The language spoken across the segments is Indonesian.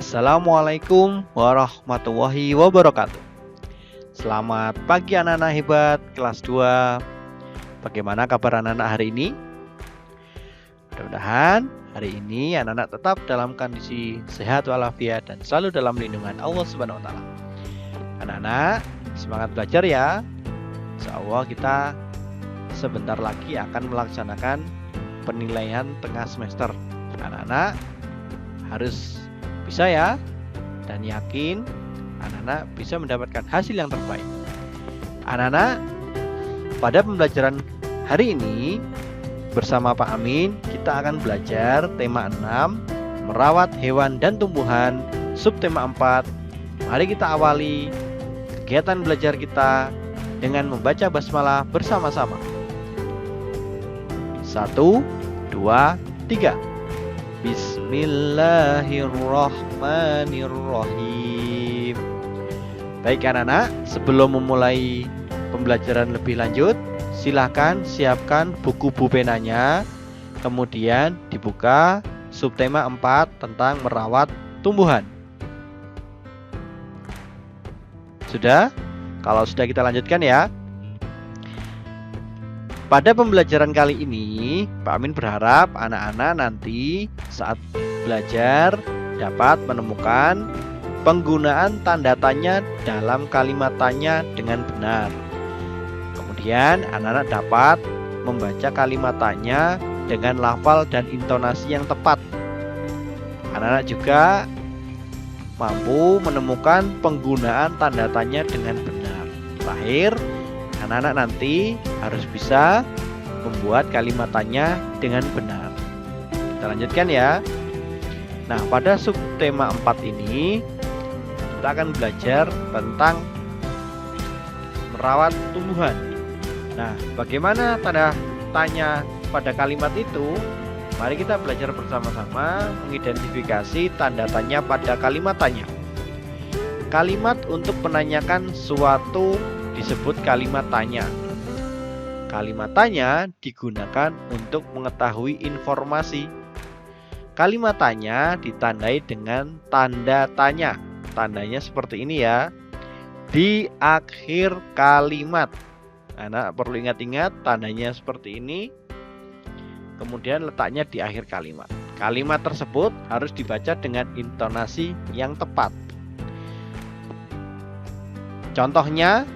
Assalamualaikum warahmatullahi wabarakatuh. Selamat pagi anak-anak hebat kelas 2. Bagaimana kabar anak-anak hari ini? Mudah-mudahan hari ini anak-anak tetap dalam kondisi sehat walafiat dan selalu dalam lindungan Allah Subhanahu wa taala. Anak-anak, semangat belajar ya. Insyaallah kita sebentar lagi akan melaksanakan penilaian tengah semester. Anak-anak harus bisa ya, dan yakin anak-anak bisa mendapatkan hasil yang terbaik. Anak-anak, pada pembelajaran hari ini bersama Pak Amin kita akan belajar tema 6, merawat hewan dan tumbuhan, subtema 4. Mari kita awali kegiatan belajar kita dengan membaca basmalah bersama-sama. 1, 2, 3. Bismillahirrahmanirrahim. Baik anak-anak, sebelum memulai pembelajaran lebih lanjut, silahkan siapkan buku penanya. Kemudian dibuka subtema 4 tentang merawat tumbuhan. Sudah? Kalau sudah kita lanjutkan ya. Pada pembelajaran kali ini, Pak Amin berharap anak-anak nanti saat belajar dapat menemukan penggunaan tanda tanya dalam kalimat tanya dengan benar. Kemudian anak-anak dapat membaca kalimat tanya dengan lafal dan intonasi yang tepat. Anak-anak juga mampu menemukan penggunaan tanda tanya dengan benar. Terakhir, anak-anak nanti harus bisa membuat kalimat tanya dengan benar. Kita lanjutkan ya. Nah, pada subtema 4 ini kita akan belajar tentang merawat tumbuhan. Nah, bagaimana tanda tanya pada kalimat itu? Mari kita belajar bersama-sama mengidentifikasi tanda tanya pada kalimat tanya. Kalimat untuk menanyakan suatu disebut kalimat tanya. Kalimat tanya digunakan untuk mengetahui informasi. Kalimat tanya ditandai dengan tanda tanya. Tandanya seperti ini ya. Di akhir kalimat. Anak perlu ingat-ingat tandanya seperti ini. Kemudian letaknya di akhir kalimat. Kalimat tersebut harus dibaca dengan intonasi yang tepat. Contohnya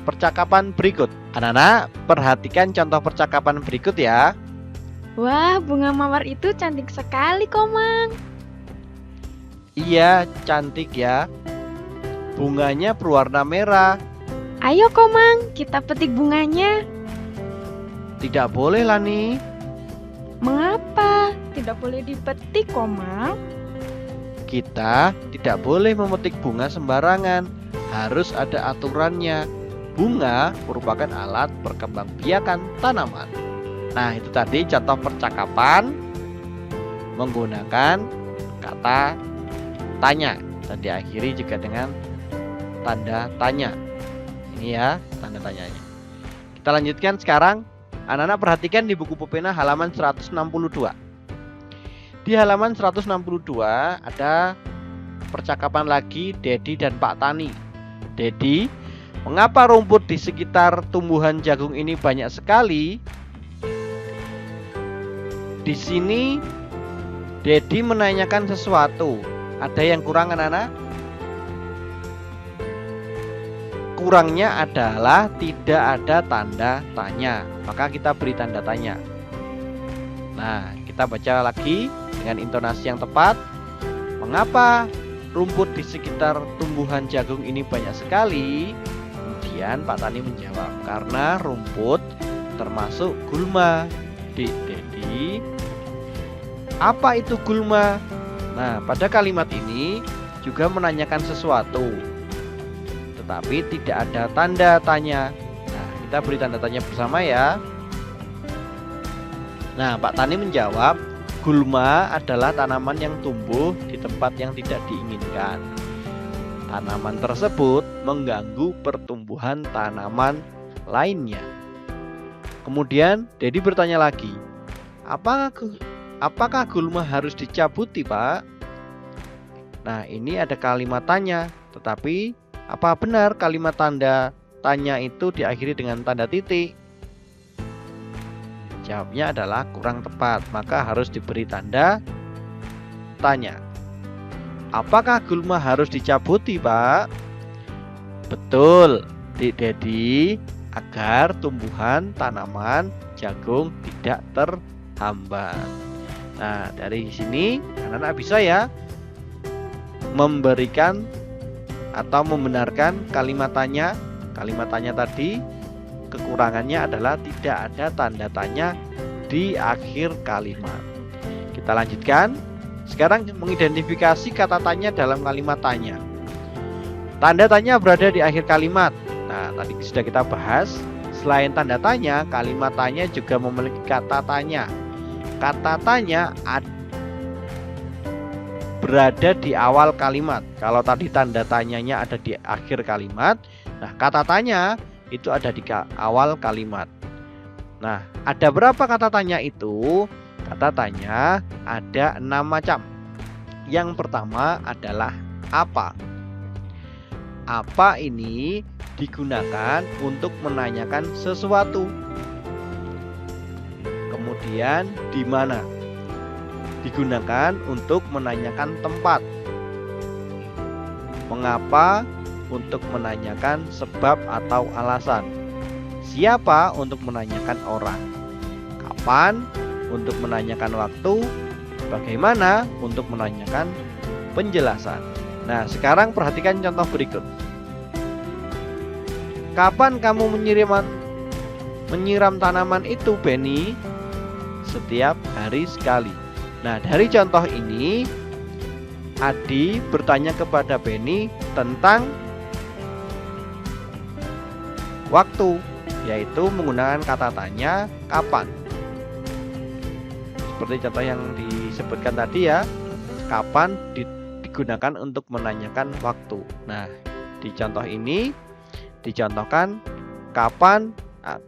percakapan berikut. Anak-anak, perhatikan contoh percakapan berikut ya. Wah, bunga mawar itu cantik sekali, Komang. Iya, cantik ya. Bunganya berwarna merah. Ayo, Komang, kita petik bunganya. Tidak boleh, Lani. Mengapa? Tidak boleh dipetik, Komang. Kita tidak boleh memetik bunga sembarangan. Harus ada aturannya. Bunga merupakan alat perkembangbiakan tanaman. Nah, itu tadi contoh percakapan menggunakan kata tanya dan diakhiri juga dengan tanda tanya. Ini ya tanda tanyanya. Kita lanjutkan sekarang. Anak-anak perhatikan di buku pulpena halaman 162. Di halaman 162 ada percakapan lagi Dedi dan Pak Tani. Dedi, mengapa rumput di sekitar tumbuhan jagung ini banyak sekali? Di sini Dedi menanyakan sesuatu. Ada yang kurang anak-anak? Kurangnya adalah tidak ada tanda tanya. Maka kita beri tanda tanya. Nah, kita baca lagi dengan intonasi yang tepat. Mengapa rumput di sekitar tumbuhan jagung ini banyak sekali? Kemudian Pak Tani menjawab, karena rumput termasuk gulma. Dedi, apa itu gulma? Nah, pada kalimat ini juga menanyakan sesuatu, tetapi tidak ada tanda tanya. Nah, kita beri tanda tanya bersama ya. Nah, Pak Tani menjawab, gulma adalah tanaman yang tumbuh di tempat yang tidak diinginkan. Tanaman tersebut mengganggu pertumbuhan tanaman lainnya. Kemudian Dedi bertanya lagi, apakah gulma harus dicabuti, Pak? Nah, ini ada kalimat tanya, tetapi apa benar kalimat tanda tanya itu diakhiri dengan tanda titik? Jawabnya adalah kurang tepat, maka harus diberi tanda tanya. Apakah gulma harus dicabuti, Pak? Betul, Dik Dedi, agar tumbuhan tanaman jagung tidak terhambat. Nah, dari sini anak-anak bisa ya memberikan atau membenarkan kalimat tanya. Kalimat tanya tadi kekurangannya adalah tidak ada tanda tanya di akhir kalimat. Kita lanjutkan. Sekarang mengidentifikasi kata tanya dalam kalimat tanya. Tanda tanya berada di akhir kalimat. Nah, tadi sudah kita bahas. Selain tanda tanya, kalimat tanya juga memiliki kata tanya. Kata tanya berada di awal kalimat. Kalau tadi tanda tanyanya ada di akhir kalimat, nah kata tanya itu ada di awal kalimat. Nah, ada berapa kata tanya itu? Kata tanya ada 6 macam. Yang pertama adalah apa. Apa ini digunakan untuk menanyakan sesuatu. Kemudian di mana? Digunakan untuk menanyakan tempat. Mengapa? Untuk menanyakan sebab atau alasan. Siapa? Untuk menanyakan orang. Kapan? Untuk menanyakan waktu. Bagaimana? Untuk menanyakan penjelasan. Nah, sekarang perhatikan contoh berikut. Kapan kamu menyiram tanaman itu, Benny? Setiap hari sekali. Nah, dari contoh ini Adi bertanya kepada Benny tentang waktu, yaitu menggunakan kata tanya kapan. Seperti contoh yang disebutkan tadi ya, kapan digunakan untuk menanyakan waktu. Nah, di contoh ini dicontohkan kapan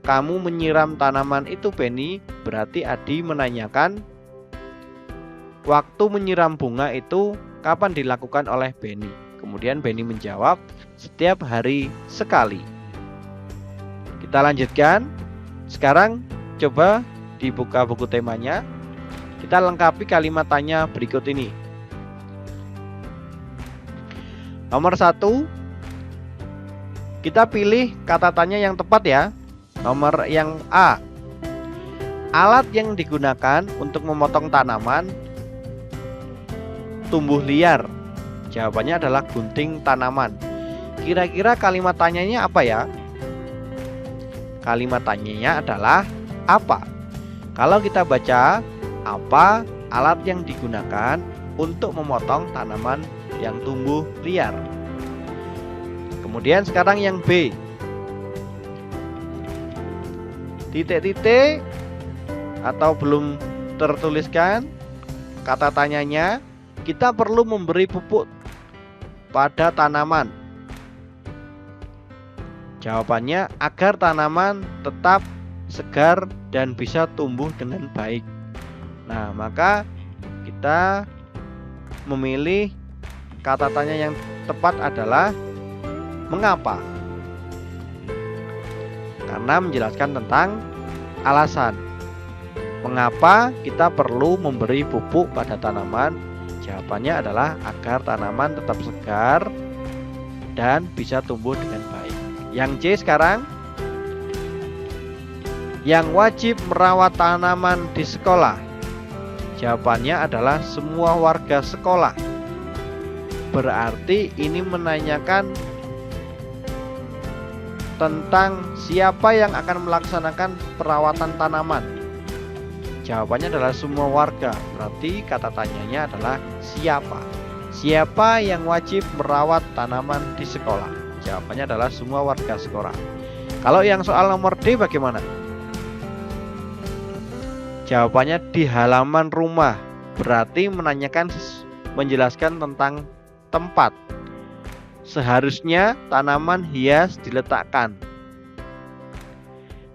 kamu menyiram tanaman itu, Benny. Berarti Adi menanyakan waktu menyiram bunga itu kapan dilakukan oleh Benny. Kemudian Benny menjawab setiap hari sekali. Kita lanjutkan. Sekarang coba dibuka buku temanya. Kita lengkapi kalimat tanya berikut ini. Nomor 1, kita pilih kata tanya yang tepat ya. Nomor yang A. Alat yang digunakan untuk memotong tanaman tumbuh liar. Jawabannya adalah gunting tanaman. Kira-kira kalimat tanyanya apa ya? Kalimat tanyanya adalah apa? Kalau kita baca, apa alat yang digunakan untuk memotong tanaman yang tumbuh liar? Kemudian sekarang yang B. Titik-titik atau belum tertuliskan kata tanyanya, kita perlu memberi pupuk pada tanaman. Jawabannya agar tanaman tetap segar dan bisa tumbuh dengan baik. Nah, maka kita memilih kata tanya yang tepat adalah mengapa? Karena menjelaskan tentang alasan. Mengapa kita perlu memberi pupuk pada tanaman? Jawabannya adalah agar tanaman tetap segar dan bisa tumbuh dengan baik. Yang C sekarang. Yang wajib merawat tanaman di sekolah. Jawabannya adalah semua warga sekolah. Berarti ini menanyakan tentang siapa yang akan melaksanakan perawatan tanaman. Jawabannya adalah semua warga. Berarti kata tanyanya adalah siapa. Siapa yang wajib merawat tanaman di sekolah? Jawabannya adalah semua warga sekolah. Kalau yang soal nomor D bagaimana? Jawabannya di halaman rumah. Berarti menjelaskan tentang tempat. Seharusnya tanaman hias diletakkan.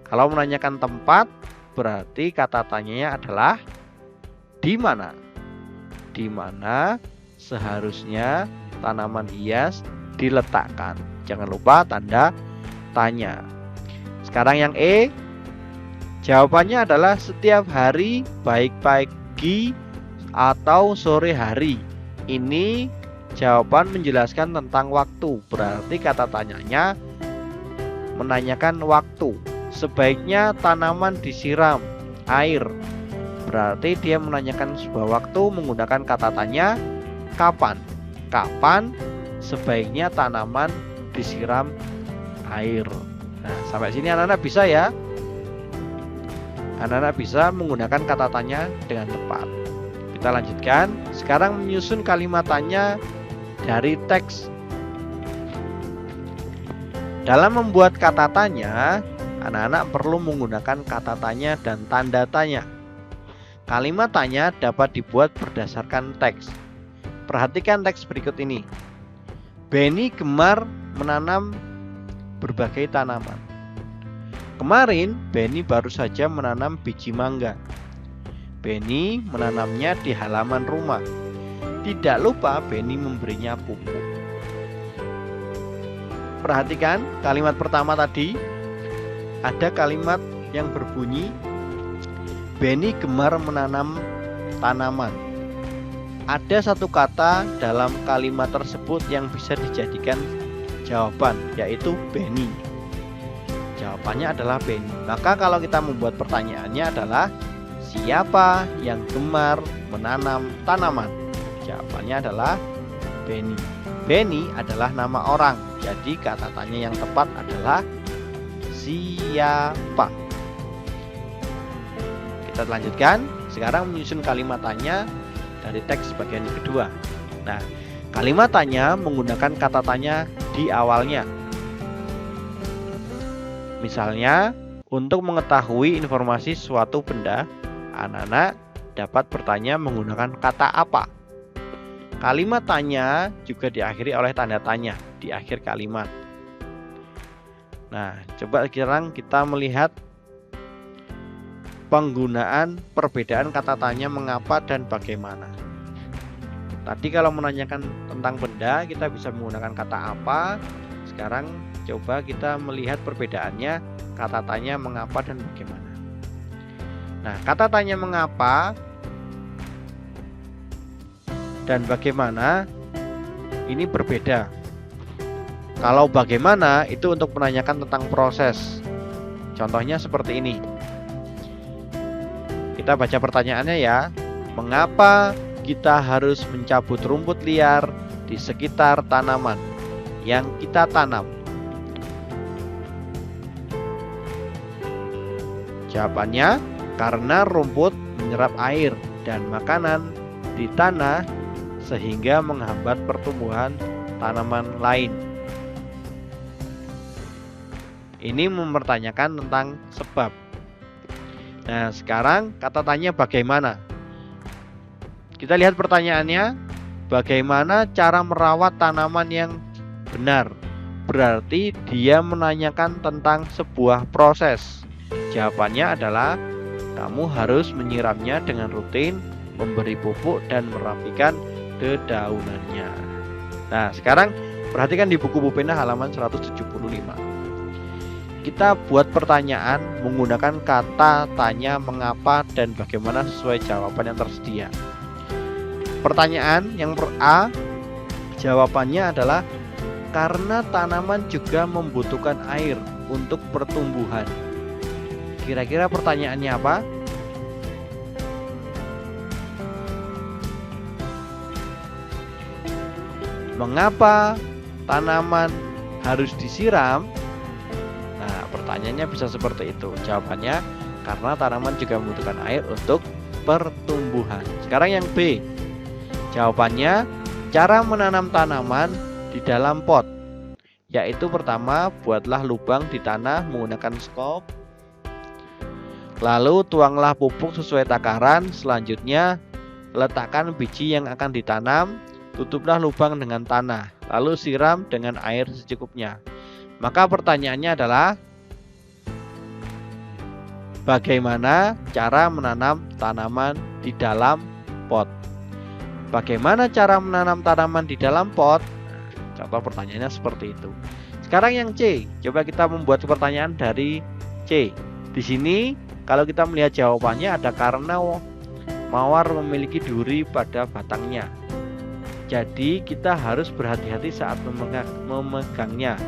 Kalau menanyakan tempat, berarti kata tanyanya adalah di mana? Di mana seharusnya tanaman hias diletakkan? Jangan lupa tanda tanya. Sekarang yang E, jawabannya adalah setiap hari, baik pagi atau sore hari. Ini jawaban menjelaskan tentang waktu, berarti kata tanyanya menanyakan waktu. Sebaiknya tanaman disiram air, berarti dia menanyakan sebuah waktu menggunakan kata tanya kapan. Kapan sebaiknya tanaman disiram air. Nah, sampai sini anak-anak bisa ya? Anak-anak bisa menggunakan kata tanya dengan tepat. Kita lanjutkan. Sekarang menyusun kalimat tanya dari teks. Dalam membuat kata tanya, anak-anak perlu menggunakan kata tanya dan tanda tanya. Kalimat tanya dapat dibuat berdasarkan teks. Perhatikan teks berikut ini. Benny gemar menanam berbagai tanaman. Kemarin Benny baru saja menanam biji mangga. Benny menanamnya di halaman rumah. Tidak lupa Benny memberinya pupuk. Perhatikan kalimat pertama tadi. Ada kalimat yang berbunyi Benny gemar menanam tanaman. Ada satu kata dalam kalimat tersebut yang bisa dijadikan jawaban, yaitu Benny. Jawabannya adalah Benny. Maka kalau kita membuat pertanyaannya adalah siapa yang gemar menanam tanaman? Jawabannya adalah Benny. Benny adalah nama orang. Jadi kata tanya yang tepat adalah siapa. Kita lanjutkan. Sekarang menyusun kalimat tanya dari teks bagian kedua. Nah, kalimat tanya menggunakan kata tanya di awalnya. Misalnya, untuk mengetahui informasi suatu benda, anak-anak dapat bertanya menggunakan kata apa. Kalimat tanya juga diakhiri oleh tanda tanya di akhir kalimat. Nah, coba sekarang kita melihat penggunaan perbedaan kata tanya mengapa dan bagaimana. Tadi kalau menanyakan tentang benda, kita bisa menggunakan kata apa. Sekarang coba kita melihat perbedaannya kata tanya mengapa dan bagaimana. Nah, kata tanya mengapa dan bagaimana ini berbeda. Kalau bagaimana itu untuk menanyakan tentang proses. Contohnya seperti ini. Kita baca pertanyaannya ya. Mengapa kita harus mencabut rumput liar di sekitar tanaman yang kita tanam? Jawabannya, karena rumput menyerap air dan makanan di tanah sehingga menghambat pertumbuhan tanaman lain. Ini mempertanyakan tentang sebab. Nah, sekarang kata tanya bagaimana? Kita lihat pertanyaannya, bagaimana cara merawat tanaman yang benar? Berarti dia menanyakan tentang sebuah proses. Jawabannya adalah kamu harus menyiramnya dengan rutin, memberi pupuk dan merapikan dedaunannya. Nah, sekarang perhatikan di buku Pupena halaman 175. Kita buat pertanyaan menggunakan kata tanya mengapa dan bagaimana sesuai jawaban yang tersedia. Pertanyaan yang A, jawabannya adalah karena tanaman juga membutuhkan air untuk pertumbuhan. Kira-kira pertanyaannya apa? Mengapa tanaman harus disiram? Nah, pertanyaannya bisa seperti itu. Jawabannya karena tanaman juga membutuhkan air untuk pertumbuhan. Sekarang yang B. Jawabannya cara menanam tanaman di dalam pot. Yaitu pertama, buatlah lubang di tanah menggunakan skop. Lalu tuanglah pupuk sesuai takaran. Selanjutnya, letakkan biji yang akan ditanam. Tutuplah lubang dengan tanah. Lalu siram dengan air secukupnya. Maka pertanyaannya adalah bagaimana cara menanam tanaman di dalam pot? Bagaimana cara menanam tanaman di dalam pot? Nah, contoh pertanyaannya seperti itu. Sekarang yang C, coba kita membuat pertanyaan dari C. Di sini kalau kita melihat jawabannya ada karena mawar memiliki duri pada batangnya. Jadi kita harus berhati-hati saat memegangnya.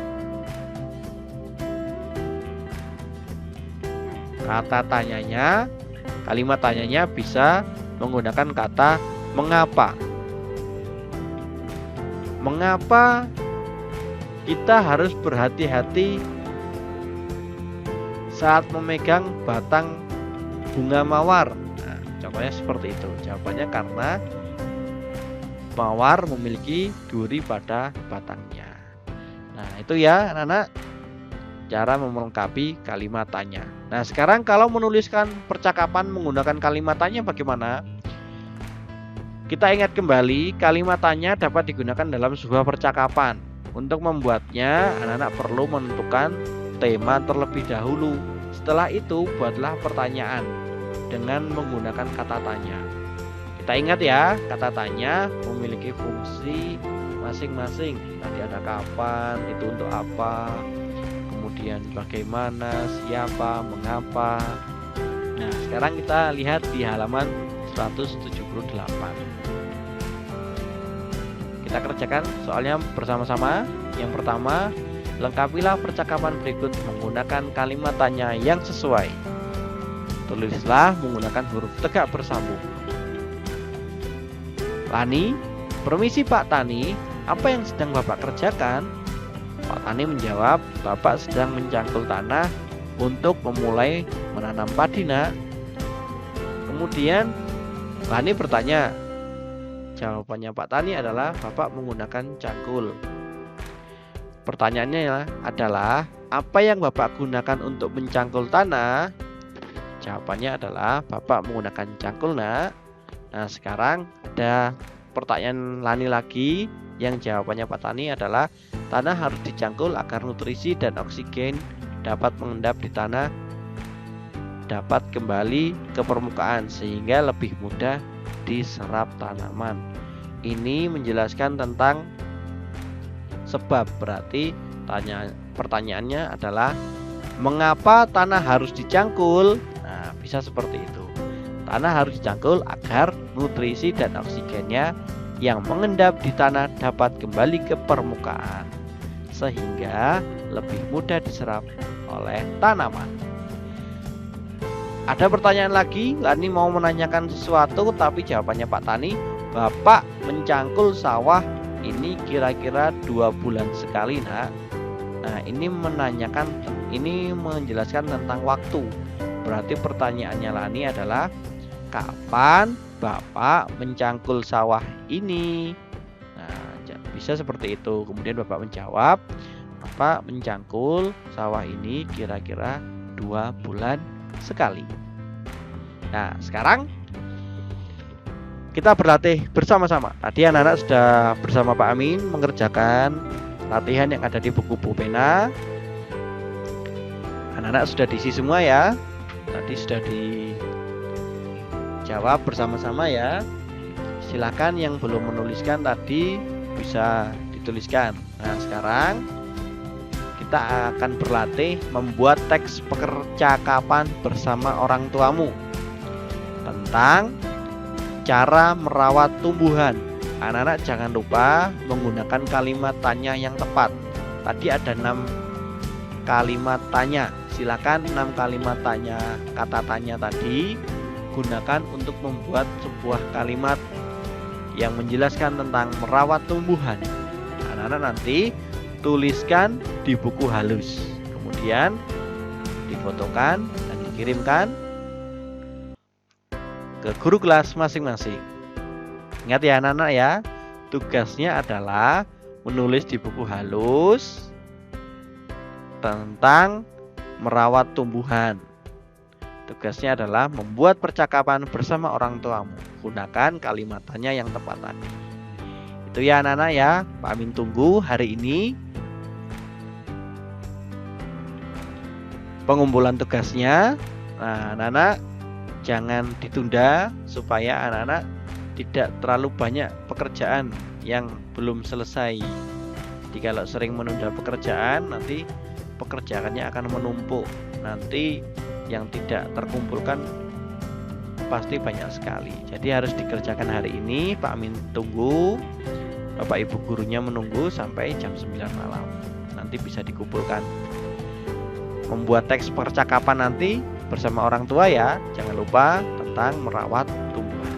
Kata tanyanya, kalimat tanyanya bisa menggunakan kata mengapa. Mengapa kita harus berhati-hati saat memegang batang bunga mawar? Nah, contohnya seperti itu. Jawabannya karena mawar memiliki duri pada batangnya. Nah, itu ya anak-anak, cara melengkapi kalimat tanya. Nah, sekarang kalau menuliskan percakapan menggunakan kalimat tanya bagaimana? Kita ingat kembali, kalimat tanya dapat digunakan dalam sebuah percakapan. Untuk membuatnya, anak-anak perlu menentukan tema terlebih dahulu. Setelah itu, buatlah pertanyaan dengan menggunakan kata tanya. Kita ingat ya, kata tanya memiliki fungsi masing-masing. Tadi ada kapan, itu untuk apa, kemudian bagaimana, siapa, mengapa. Nah, sekarang kita lihat di halaman 178. Kita kerjakan soalnya bersama-sama. Yang pertama, lengkapilah percakapan berikut menggunakan kalimat tanya yang sesuai. Tulislah menggunakan huruf tegak bersambung. Lani, permisi Pak Tani, apa yang sedang Bapak kerjakan? Pak Tani menjawab, Bapak sedang mencangkul tanah untuk memulai menanam padi, Nak. Kemudian Lani bertanya, jawabannya Pak Tani adalah Bapak menggunakan cangkul. Pertanyaannya adalah, apa yang Bapak gunakan untuk mencangkul tanah? Jawabannya adalah Bapak menggunakan cangkul, Nak. Nah, sekarang ada pertanyaan Lani lagi, yang jawabannya Pak Tani adalah tanah harus dicangkul agar nutrisi dan oksigen dapat mengendap di tanah, dapat kembali ke permukaan sehingga lebih mudah diserap tanaman. Ini menjelaskan tentang sebab, berarti pertanyaannya adalah mengapa tanah harus dicangkul? Nah, bisa seperti itu. Tanah harus dicangkul agar nutrisi dan oksigennya yang mengendap di tanah dapat kembali ke permukaan sehingga lebih mudah diserap oleh tanaman. Ada pertanyaan lagi, Lani mau menanyakan sesuatu, tapi jawabannya Pak Tani, Bapak mencangkul sawah ini kira-kira 2 bulan sekali, Nak. Nah, ini menjelaskan tentang waktu. Berarti pertanyaannya Lani adalah, kapan Bapak mencangkul sawah ini? Nah, bisa seperti itu. Kemudian Bapak menjawab, Bapak mencangkul sawah ini kira-kira 2 bulan sekali. Nah, sekarang kita berlatih bersama-sama. Tadi anak-anak sudah bersama Pak Amin mengerjakan latihan yang ada di buku pena. Anak-anak sudah diisi semua ya. Tadi sudah dijawab bersama-sama ya. Silakan yang belum menuliskan tadi bisa dituliskan. Nah, sekarang kita akan berlatih membuat teks percakapan bersama orang tuamu tentang cara merawat tumbuhan. Anak-anak jangan lupa menggunakan kalimat tanya yang tepat. Tadi ada 6 kalimat tanya. Silakan 6 kalimat tanya, kata tanya tadi gunakan untuk membuat sebuah kalimat yang menjelaskan tentang merawat tumbuhan. Anak-anak nanti tuliskan di buku halus, kemudian difotokan dan dikirimkan ke guru kelas masing-masing. Ingat ya anak-anak ya, tugasnya adalah menulis di buku halus tentang merawat tumbuhan. Tugasnya adalah membuat percakapan bersama orang tuamu. Gunakan kalimat tanya yang tepat tadi. Itu ya anak-anak ya, Pak Amin tunggu hari ini pengumpulan tugasnya. Nah, anak-anak jangan ditunda supaya anak-anak tidak terlalu banyak pekerjaan yang belum selesai. Jadi kalau sering menunda pekerjaan, nanti pekerjaannya akan menumpuk. Nanti yang tidak terkumpulkan pasti banyak sekali. Jadi harus dikerjakan hari ini. Pak Amin tunggu, Bapak Ibu gurunya menunggu sampai jam 9 malam. Nanti bisa dikumpulkan. Membuat teks percakapan nanti bersama orang tua ya. Jangan lupa tentang merawat tumbuhan.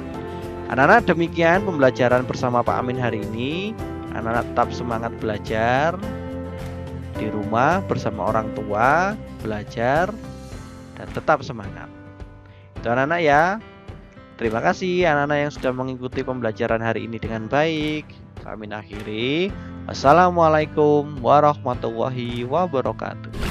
Anak-anak, demikian pembelajaran bersama Pak Amin hari ini. Anak-anak tetap semangat belajar di rumah bersama orang tua, belajar dan tetap semangat. Itu anak-anak ya. Terima kasih anak-anak yang sudah mengikuti pembelajaran hari ini dengan baik. Pak Amin akhiri. Wassalamualaikum warahmatullahi wabarakatuh.